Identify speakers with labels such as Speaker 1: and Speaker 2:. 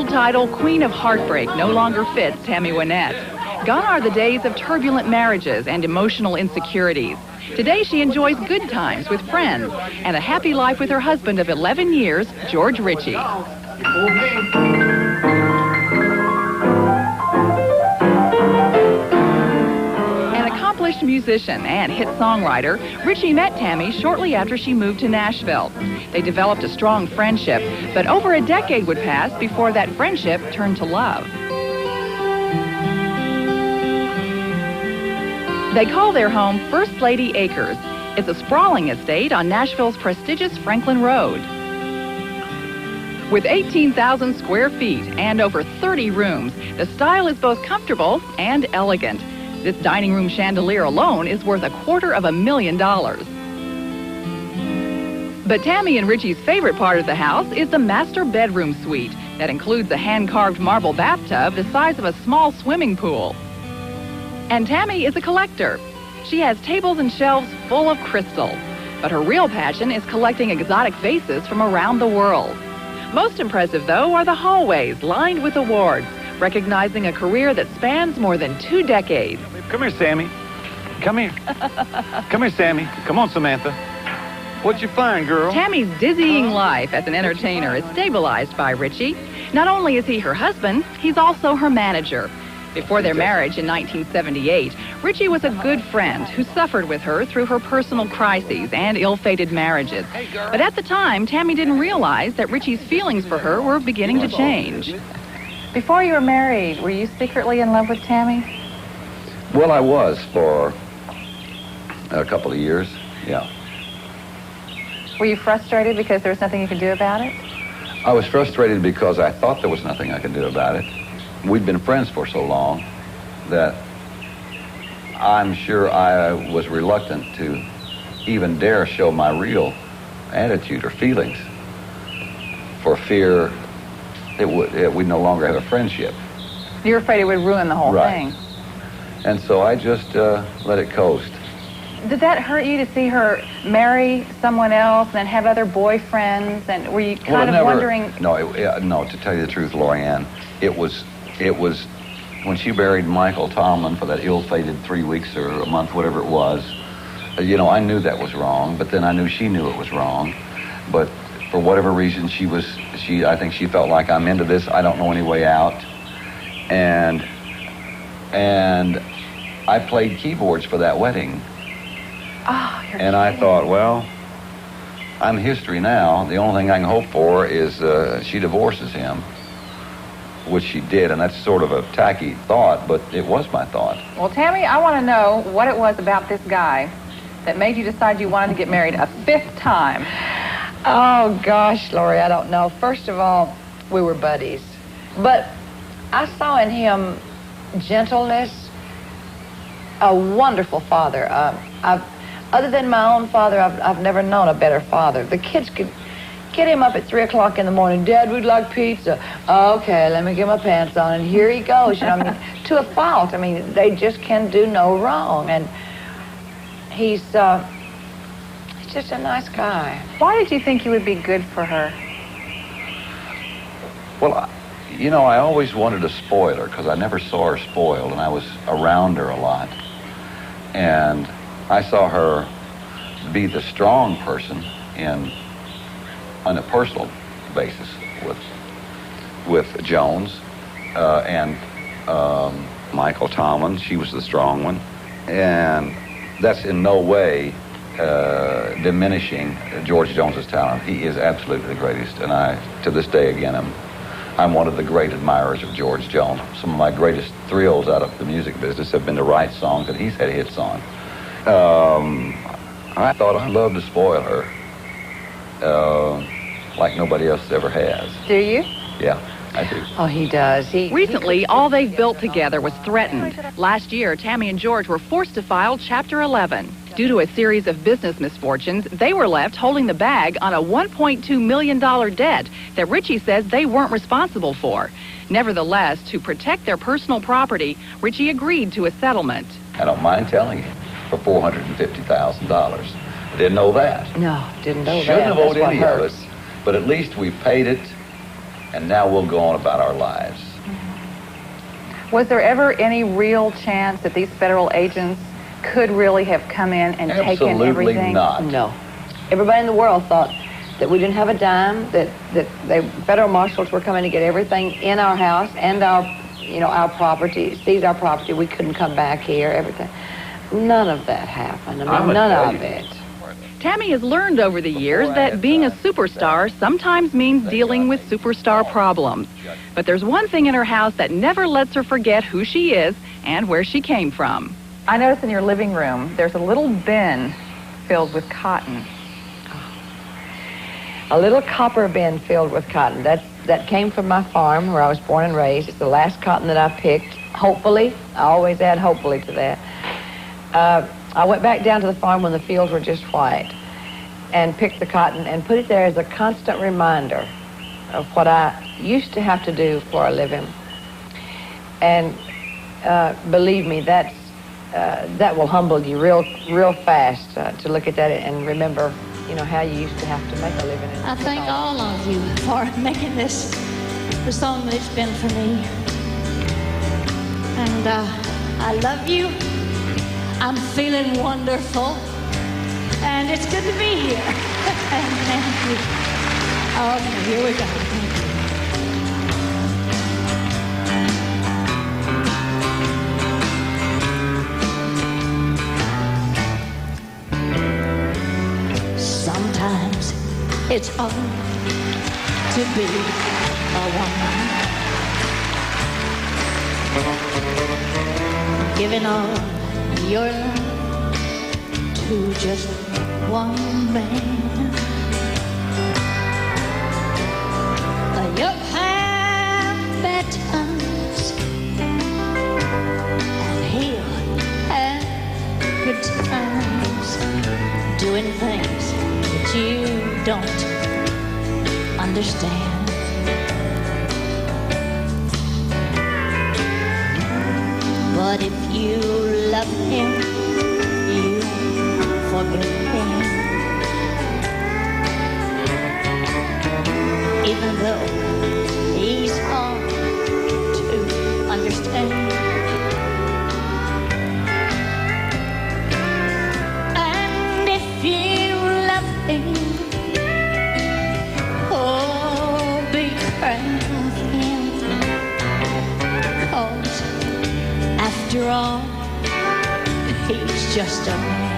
Speaker 1: old title, Queen of Heartbreak, no longer fits Tammy Wynette. Gone are the days of turbulent marriages and emotional insecurities. Today she enjoys good times with friends and a happy life with her husband of 11 years, George Richey. An accomplished musician and hit songwriter, Richey met Tammy shortly after she moved to Nashville. They developed a strong friendship, but over a decade would pass before that friendship turned to love. They call their home First Lady Acres. It's a sprawling estate on Nashville's prestigious Franklin Road. With 18,000 square feet and over 30 rooms, the style is both comfortable and elegant. This dining room chandelier alone is worth $250,000. But Tammy and Richey's favorite part of the house is the master bedroom suite that includes a hand-carved marble bathtub the size of a small swimming pool. And Tammy is a collector. She has tables and shelves full of crystal, but her real passion is collecting exotic vases from around the world. Most impressive, though, are the hallways lined with awards, recognizing a career that spans more than 2 decades.
Speaker 2: Come here, Sammy. Come here. Come here, Sammy. Come on, Samantha. What'd you find, girl?
Speaker 1: Tammy's dizzying life as an entertainer is stabilized by Richey. Not only is he her husband, he's also her manager. Before their marriage in 1978, Richey was a good friend who suffered with her through her personal crises and ill-fated marriages. But at the time, Tammy didn't realize that Richey's feelings for her were beginning to change. Before you were married, were you secretly in love with Tammy?
Speaker 3: Well, I was for a couple of years, yeah.
Speaker 1: Were you frustrated because there was nothing you could do about it?
Speaker 3: I was frustrated because I thought there was nothing I could do about it. We'd been friends for so long that I'm sure I was reluctant to even dare show my real attitude or feelings for fear we'd no longer have a friendship.
Speaker 1: You're afraid it would ruin the whole thing.
Speaker 3: And so I just let it coast.
Speaker 1: Did that hurt you to see her marry someone else and then have other boyfriends? And were you kind of wondering?
Speaker 3: No, no, to tell you the truth, Lorianne, it was when she married Michael Tomlin for that ill-fated 3 weeks or a month, whatever it was, you know, I knew that was wrong, but then I knew she knew it was wrong. But for whatever reason, I think she felt like, I'm into this, I don't know any way out. And I played keyboards for that wedding.
Speaker 1: Oh, you're
Speaker 3: and I thought, well, I'm history now. The only thing I can hope for is she divorces him, which she did, and that's sort of a tacky thought, but it was my thought.
Speaker 1: Well, Tammy, I want to know what it was about this guy that made you decide you wanted to get married a 5th time.
Speaker 4: Oh, gosh, Lori, I don't know. First of all, we were buddies. But I saw in him gentleness, a wonderful father. Other than my own father, I've never known a better father. The kids could get him up at 3 o'clock in the morning. Dad, we'd like pizza. Okay, let me get my pants on, and here he goes. You know, I mean, to a fault. I mean, they just can do no wrong. And he's just a nice guy.
Speaker 1: Why did you think you would be good for her?
Speaker 3: Well, you know, I always wanted to spoil her because I never saw her spoiled, and I was around her a lot. And I saw her be the strong person on a personal basis with Jones and Michael Tomlin. She was the strong one. And that's in no way diminishing George Jones's talent. He is absolutely the greatest, and I, to this day, again, I'm one of the great admirers of George Jones. Some of my greatest thrills out of the music business have been to write songs that he's had hits on. I thought I'd love to spoil her like nobody else ever has.
Speaker 1: Do you?
Speaker 3: Yeah, I do.
Speaker 4: Oh, he does.
Speaker 1: Recently, all they've built together was threatened. Last year, Tammy and George were forced to file Chapter 11. Due to a series of business misfortunes, they were left holding the bag on a $1.2 million debt that Richey says they weren't responsible for. Nevertheless, to protect their personal property, Richey agreed to a settlement.
Speaker 3: I don't mind telling you, for $450,000. I didn't know that.
Speaker 4: No, didn't know that.
Speaker 3: Shouldn't have owed any of it, but at least we paid it, and now we'll go on about our lives.
Speaker 1: Was there ever any real chance that these federal agents could really have come in and taken
Speaker 3: Absolutely
Speaker 1: everything?
Speaker 3: not.
Speaker 4: No. Everybody in the world thought that we didn't have a dime, that the federal marshals were coming to get everything in our house and our property, seize our property. We couldn't come back here, everything. None of that happened. I mean, none of it.
Speaker 1: Tammy has learned over the years that being a superstar sometimes means dealing with superstar problems. But there's one thing in her house that never lets her forget who she is and where she came from. I noticed in your living room, there's a little bin filled with cotton.
Speaker 4: A little copper bin filled with cotton. That came from my farm where I was born and raised. It's the last cotton that I picked. Hopefully, I always add hopefully to that. I went back down to the farm when the fields were just white and picked the cotton and put it there as a constant reminder of what I used to have to do for a living. And believe me, that will humble you real fast to look at that and remember, how you used to have to make a living.
Speaker 5: I thank all of you for making this the song that it's been for me. And I love you. I'm feeling wonderful. And it's good to be here. Thank you. Okay, here we go. Sometimes it's hard to be a woman, giving all your love to just one man. You've had bad times, and he'll have good times, doing things that you don't understand. But if you love him, you forgive him. Even though he's hard to understand. And if you love him, oh, be proud of him. 'Cause after all, he's just a man.